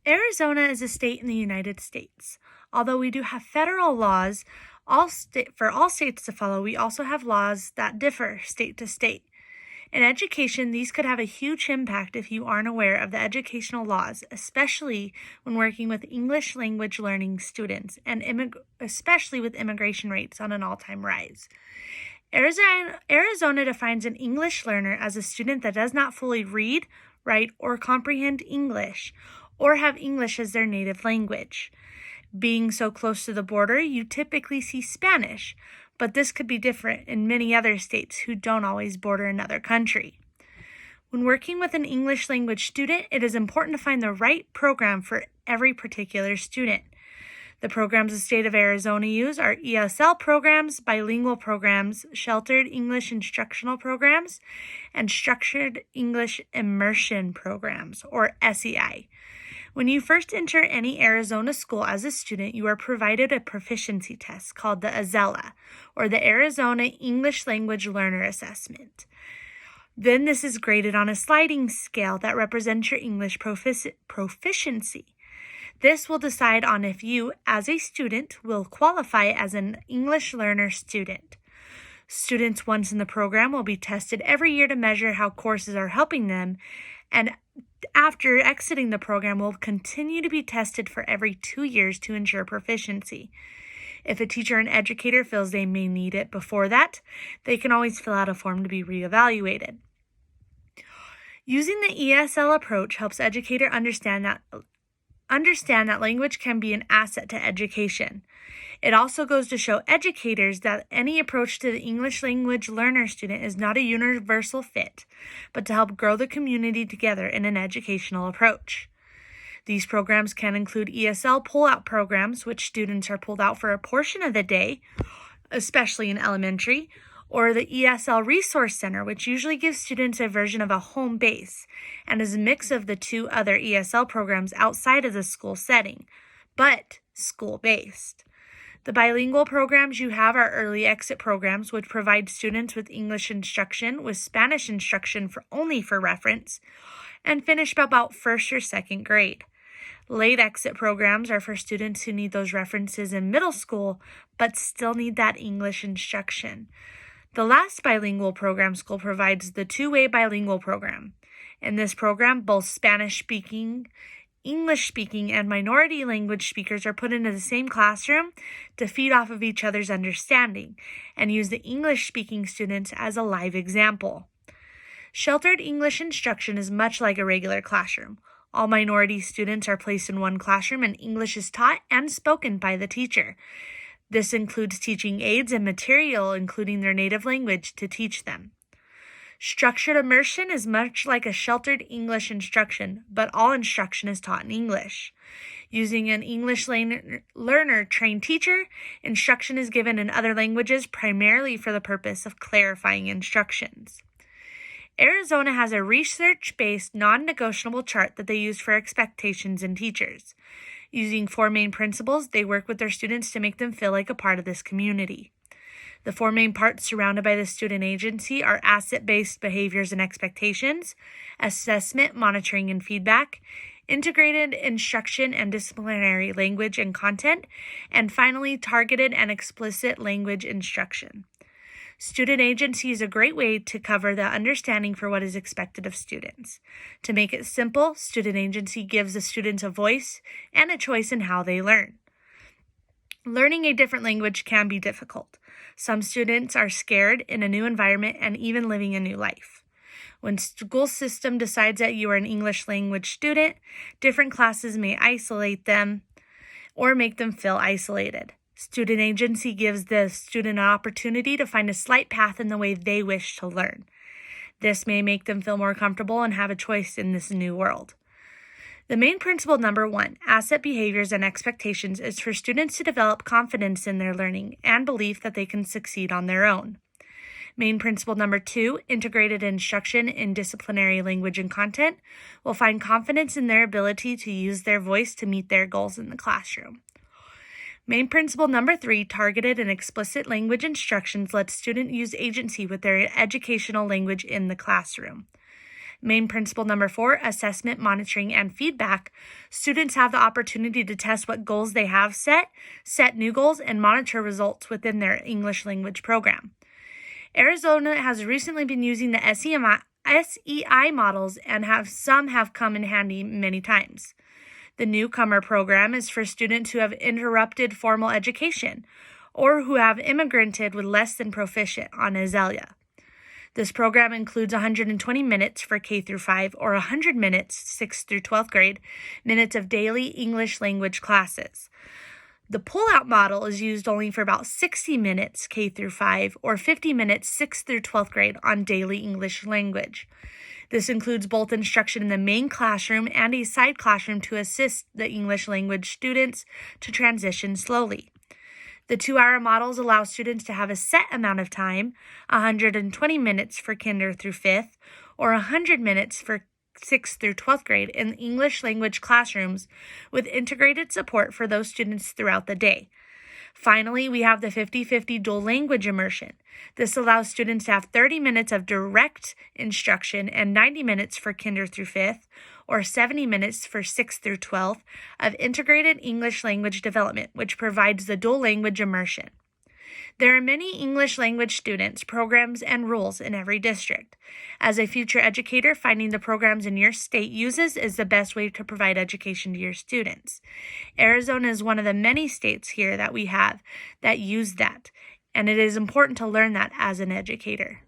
Arizona is a state in the United States. Although we do have federal laws for all states to follow, we also have laws that differ state to state. In education, these could have a huge impact if you aren't aware of the educational laws, especially when working with English language learning students, and especially with immigration rates on an all-time rise. Arizona defines an English learner as a student that does not fully read, write, or comprehend English, or have English as their native language. Being so close to the border, you typically see Spanish, but this could be different in many other states who don't always border another country. When working with an English language student, it is important to find the right program for every particular student. The programs the state of Arizona use are ESL programs, bilingual programs, sheltered English instructional programs, and structured English immersion programs, or SEI. When you first enter any Arizona school as a student, you are provided a proficiency test called the AZELA, or the Arizona English Language Learner Assessment. Then this is graded on a sliding scale that represents your English proficiency. This will decide on if you, as a student, will qualify as an English learner student. Students once in the program will be tested every year to measure how courses are helping them, and after exiting the program will continue to be tested for every 2 years to ensure proficiency. If a teacher and educator feels they may need it before that, they can always fill out a form to be reevaluated. Using the ESL approach helps educator understand that language can be an asset to education. It also goes to show educators that any approach to the English language learner student is not a universal fit, but to help grow the community together in an educational approach. These programs can include ESL pull-out programs, which students are pulled out for a portion of the day, especially in elementary, or the ESL Resource Center, which usually gives students a version of a home base and is a mix of the two other ESL programs outside of the school setting, but school-based. The bilingual programs you have are early exit programs, which provide students with English instruction with Spanish instruction only for reference, and finish about first or second grade. Late exit programs are for students who need those references in middle school, but still need that English instruction. The last bilingual program school provides the two-way bilingual program. In this program, both Spanish-speaking, English-speaking, and minority language speakers are put into the same classroom to feed off of each other's understanding and use the English-speaking students as a live example. Sheltered English instruction is much like a regular classroom. All minority students are placed in one classroom and English is taught and spoken by the teacher. This includes teaching aids and material, including their native language, to teach them. Structured immersion is much like a sheltered English instruction, but all instruction is taught in English. Using an English learner-trained teacher, instruction is given in other languages primarily for the purpose of clarifying instructions. Arizona has a research-based, non-negotiable chart that they use for expectations in teachers. Using 4 main principles, they work with their students to make them feel like a part of this community. The 4 main parts surrounded by the student agency are asset-based behaviors and expectations, assessment, monitoring, and feedback, integrated instruction and disciplinary language and content, and finally, targeted and explicit language instruction. Student agency is a great way to cover the understanding for what is expected of students. To make it simple, student agency gives the students a voice and a choice in how they learn. Learning a different language can be difficult. Some students are scared in a new environment and even living a new life. When school system decides that you are an English language student, different classes may isolate them or make them feel isolated. Student agency gives the student an opportunity to find a slight path in the way they wish to learn. This may make them feel more comfortable and have a choice in this new world. The main principle number 1, asset behaviors and expectations, is for students to develop confidence in their learning and belief that they can succeed on their own. Main principle number 2, integrated instruction in disciplinary language and content, will find confidence in their ability to use their voice to meet their goals in the classroom. Main principle number 3, targeted and explicit language instructions, lets students use agency with their educational language in the classroom. Main principle number 4, assessment, monitoring, and feedback. Students have the opportunity to test what goals they have set new goals, and monitor results within their English language program. Arizona has recently been using the SEI models, and some have come in handy many times. The newcomer program is for students who have interrupted formal education or who have immigrated with less than proficient on ESL. This program includes 120 minutes for K through 5 or 100 minutes, 6th through 12th grade, minutes of daily English language classes. The pull-out model is used only for about 60 minutes K through 5 or 50 minutes 6th through 12th grade on daily English language. This includes both instruction in the main classroom and a side classroom to assist the English language students to transition slowly. The 2-hour models allow students to have a set amount of time, 120 minutes for kinder through 5th, or 100 minutes for 6th through 12th grade in English language classrooms with integrated support for those students throughout the day. Finally, we have the 50-50 dual language immersion. This allows students to have 30 minutes of direct instruction and 90 minutes for kinder through 5th, or 70 minutes for 6th through 12th of integrated English language development, which provides the dual language immersion. There are many English language students, programs, and rules in every district. As a future educator, finding the programs in your state uses is the best way to provide education to your students. Arizona is one of the many states here that we have that use that, and it is important to learn that as an educator.